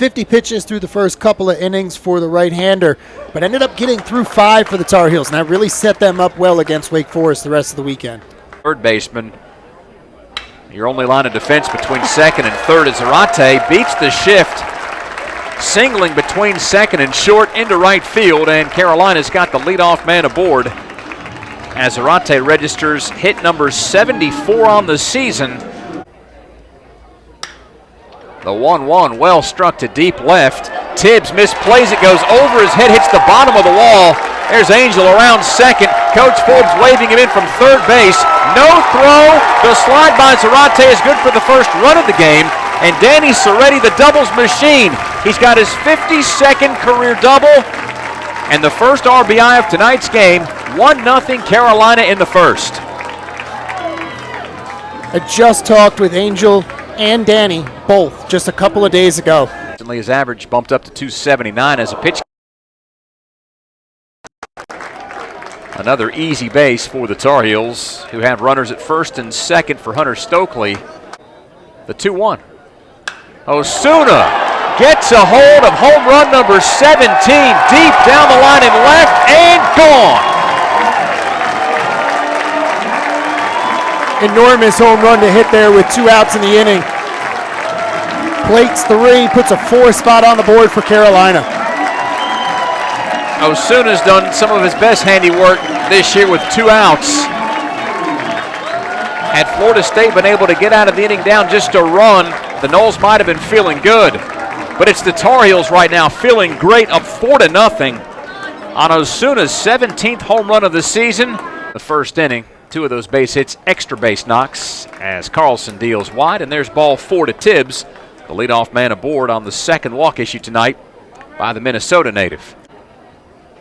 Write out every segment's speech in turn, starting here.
50 pitches through the first couple of innings for the right-hander, but ended up getting through 5 for the Tar Heels, and that really set them up well against Wake Forest the rest of the weekend. Third baseman, your only line of defense between second and third as Zarate beats the shift, singling between second and short into right field, and Carolina's got the leadoff man aboard as Zarate registers hit number 74 on the season. The 1-1 well struck to deep left. Tibbs misplays it, goes over his head, hits the bottom of the wall. There's Angel around second. Coach Forbes waving him in from third base. No throw. The slide by Zarate is good for the first run of the game. And Danny Soretti, the doubles machine. He's got his 52nd career double and the first RBI of tonight's game. 1-0 Carolina in the first. I just talked with Angel and Danny, both, just a couple of days ago. His average bumped up to 279 as a pitch. Another easy base for the Tar Heels, who have runners at first and second for Hunter Stokely. The 2-1. Osuna gets a hold of home run number 17, deep down the line and left, and gone. Enormous home run to hit there with 2 outs in the inning. Plates 3, puts a 4 spot on the board for Carolina. Osuna's done some of his best handiwork this year with 2 outs. Had Florida State been able to get out of the inning down just a run, the Noles might have been feeling good. But it's the Tar Heels right now feeling great, up 4-0 on Osuna's 17th home run of the season. The first inning, 2 of those base hits, extra base knocks as Carlson deals wide, and there's ball 4 to Tibbs, the leadoff man aboard on the second walk issue tonight by the Minnesota native.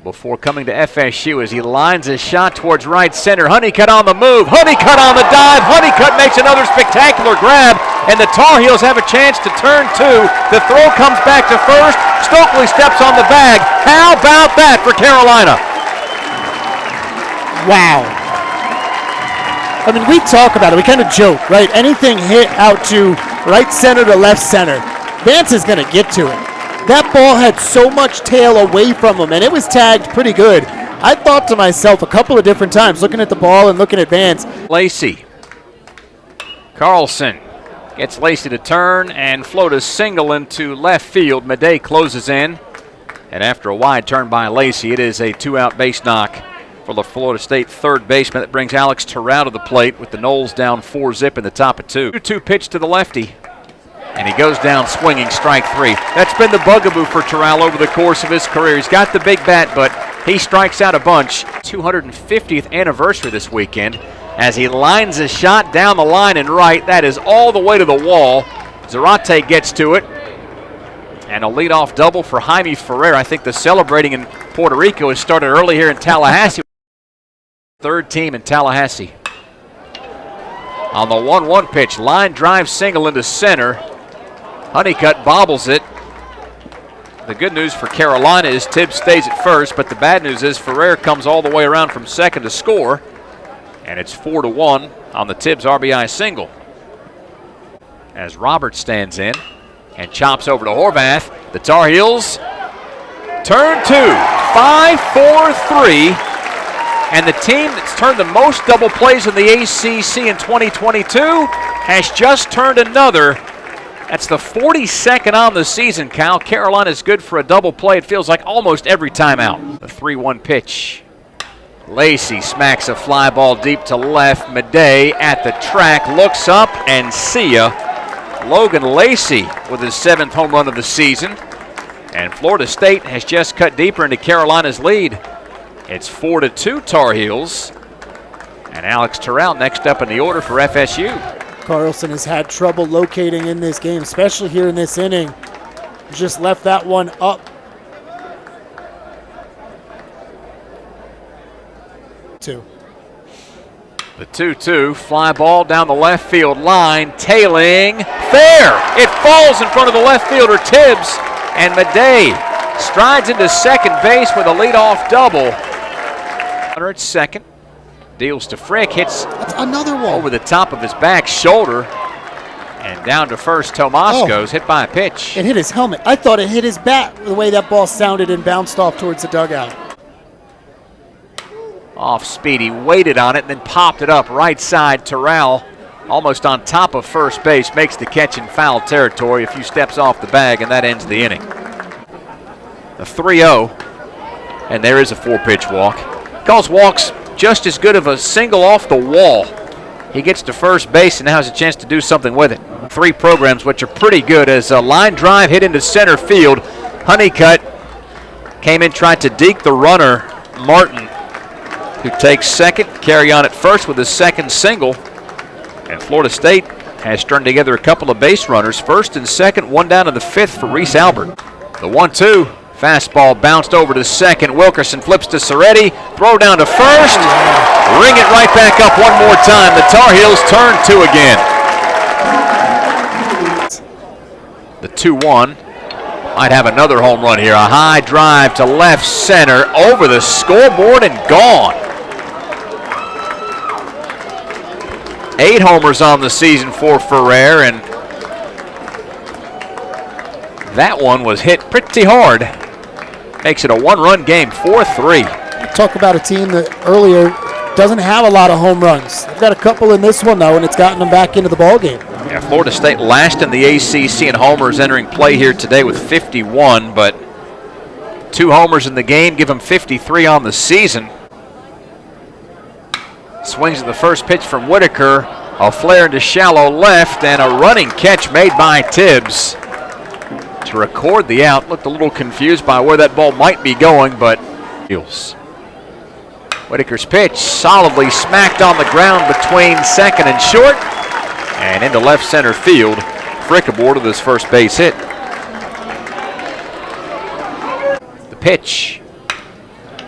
Before coming to FSU as he lines his shot towards right center. Honeycutt on the move. Honeycutt on the dive. Honeycutt makes another spectacular grab, and the Tar Heels have a chance to turn 2. The throw comes back to first. Stokely steps on the bag. How about that for Carolina? Wow. I mean, we talk about it. We kind of joke, right? Anything hit out to right center to left center, Vance is going to get to it. That ball had so much tail away from him, and it was tagged pretty good. I thought to myself a couple of different times, looking at the ball and looking at Vance. Lacey. Carlson gets Lacey to turn and float a single into left field. Madej closes in, and after a wide turn by Lacey, it is a 2-out base knock for the Florida State third baseman. That brings Alex Terrell to the plate with the Noles down 4-0 in the top of 2. 2-2 pitch to the lefty. And he goes down swinging, strike 3. That's been the bugaboo for Terrell over the course of his career. He's got the big bat, but he strikes out a bunch. 250th anniversary this weekend as he lines a shot down the line and right. That is all the way to the wall. Zarate gets to it. And a leadoff double for Jaime Ferrer. I think the celebrating in Puerto Rico has started early here in Tallahassee. Third team in Tallahassee. On the 1-1 pitch, line drive single into center. Honeycutt bobbles it. The good news for Carolina is Tibbs stays at first, but the bad news is Ferrer comes all the way around from second to score, and it's 4-1 on the Tibbs RBI single. As Roberts stands in and chops over to Horvath, the Tar Heels turn 2, 5-4-3, and the team that's turned the most double plays in the ACC in 2022 has just turned another. That's the 42nd on the season, Kyle. Carolina's good for a double play. It feels like almost every time out. The 3-1 pitch. Lacey smacks a fly ball deep to left. Madej at the track looks up and see ya. Logan Lacey with his 7th home run of the season. And Florida State has just cut deeper into Carolina's lead. It's 4-2 Tar Heels. And Alex Terrell next up in the order for FSU. Carlson has had trouble locating in this game, especially here in this inning. Just left that one up. 2. The 2-2 fly ball down the left field line, tailing, fair. It falls in front of the left fielder Tibbs, and Madej strides into second base with a leadoff double. Runner at second. Deals to Frick, hits That's another one over the top of his back shoulder. And down to first, Tomasco's hit by a pitch. It hit his helmet. I thought it hit his bat the way that ball sounded and bounced off towards the dugout. Off speed, he waited on it and then popped it up right side. Terrell almost on top of first base, makes the catch in foul territory, a few steps off the bag, and that ends the inning. The 3-0, and there is a 4-pitch walk. Calls walks just as good of a single off the wall. He gets to first base and now has a chance to do something with it. 3 programs, which are pretty good, as a line drive hit into center field. Honeycutt came in, tried to deke the runner, Martin, who takes second. Carry on at first with his second single. And Florida State has strung together a couple of base runners. First and second, one down in the 5th for Reese Albert. The 1-2. Fastball bounced over to second. Wilkerson flips to Soretti. Throw down to first. Ring it right back up one more time. The Tar Heels turn 2 again. The 2-1 might have another home run here. A high drive to left center, over the scoreboard and gone. 8 homers on the season for Ferrer, and that one was hit pretty hard. Makes it a 1-run game, 4-3. Talk about a team that earlier doesn't have a lot of home runs. They've got a couple in this one, though, and it's gotten them back into the ballgame. Yeah, Florida State last in the ACC in homers entering play here today with 51, but 2 homers in the game give them 53 on the season. Swings at the first pitch from Whitaker. A flare into shallow left, and a running catch made by Tibbs to record the out. Looked a little confused by where that ball might be going, but Whitaker's pitch solidly smacked on the ground between second and short, and into left center field. Frick aboard with his first base hit. The pitch.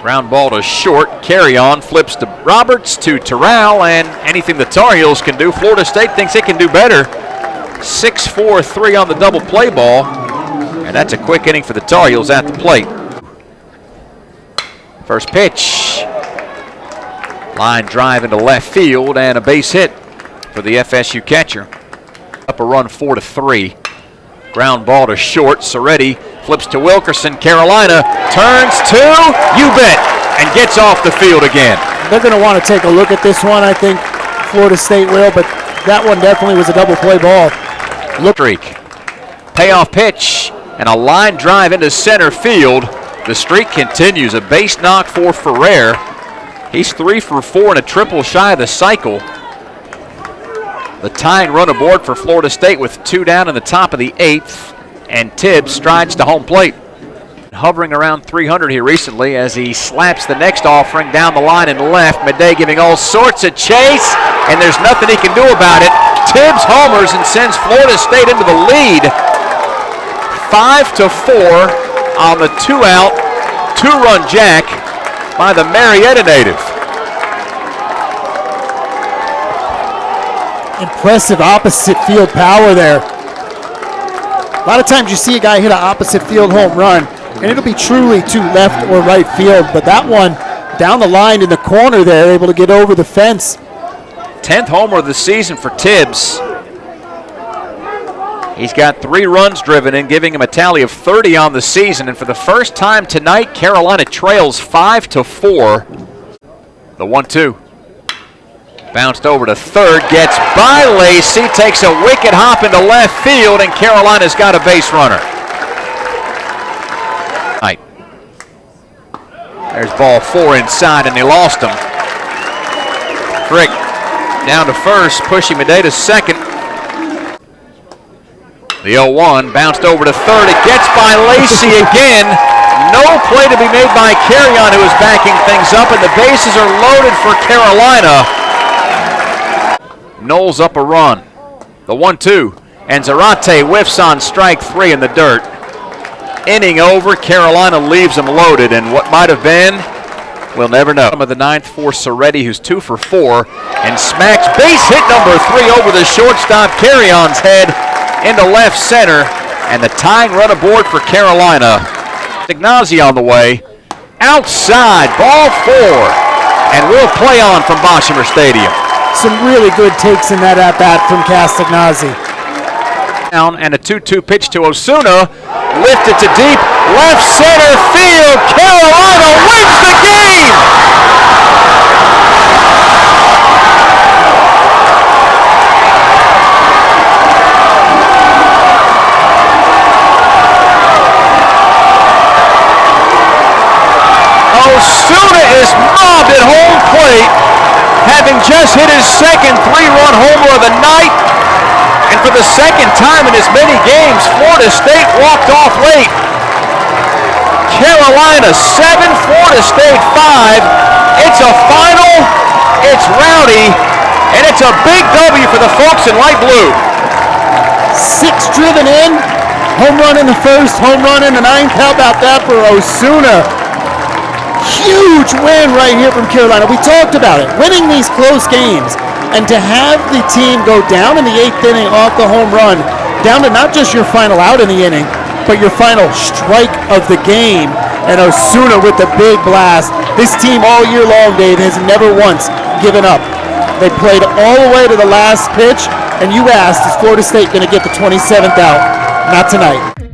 Ground ball to short. Carry on. Flips to Roberts, to Terrell, and anything the Tar Heels can do, Florida State thinks it can do better. 6-4-3 on the double play ball. And that's a quick inning for the Tar Heels at the plate. First pitch. Line drive into left field and a base hit for the FSU catcher. Up a run 4-3. Ground ball to short. Soretti flips to Wilkerson. Carolina turns 2, you bet, and gets off the field again. They're going to want to take a look at this one, I think Florida State will, but that one definitely was a double play ball. Streak. Payoff pitch and a line drive into center field. The streak continues. A base knock for Ferrer. He's 3 for 4 and a triple shy of the cycle. The tying run aboard for Florida State with 2 down in the top of the 8th, and Tibbs strides to home plate. Hovering around 300 here recently as he slaps the next offering down the line and left. Madej giving all sorts of chase, and there's nothing he can do about it. Tibbs homers and sends Florida State into the lead. 5-4 on the 2-out, 2-run jack by the Marietta native. Impressive opposite field power there. A lot of times you see a guy hit an opposite field home run, and it'll be truly to left or right field, but that one down the line in the corner there, able to get over the fence. 10th homer of the season for Tibbs. He's got 3 runs driven in, giving him a tally of 30 on the season, and for the first time tonight, Carolina trails 5-4. The 1-2. Bounced over to third, gets by Lacey, takes a wicked hop into left field, and Carolina's got a base runner. Right. There's ball 4 inside, and they lost him. Frick down to first, pushing Madej to second. The 0-1 bounced over to third. It gets by Lacey again. No play to be made by Carrion, who is backing things up, and the bases are loaded for Carolina. Knowles up a run. The 1-2, and Zarate whiffs on strike 3 in the dirt. Inning over. Carolina leaves them loaded, and what might have been, we'll never know. Of the 9th for Soretti, who's 2 for 4, and smacks base hit number 3 over the shortstop Carrion's head into left center, and the tying run aboard for Carolina. Ignazi on the way, outside, ball 4, and we'll play on from Boshimer Stadium. Some really good takes in that at-bat from Castagnazzi. down, and a 2-2 pitch to Osuna. Lifted to deep left center field. Carolina wins the game! Osuna is mobbed at home plate, having just hit his second 3-run homer of the night. And for the second time in as many games, Florida State walked off late. Carolina 7, Florida State 5. It's a final, it's rowdy, and it's a big W for the folks in light blue. 6 driven in, home run in the first, home run in the ninth. How about that for Osuna? Huge win right here from Carolina. We talked about it, winning these close games. And to have the team go down in the 8th inning off the home run, down to not just your final out in the inning, but your final strike of the game, and Osuna with the big blast. This team all year long, Dave, has never once given up. They played all the way to the last pitch, and you asked, is Florida State going to get the 27th out? Not tonight.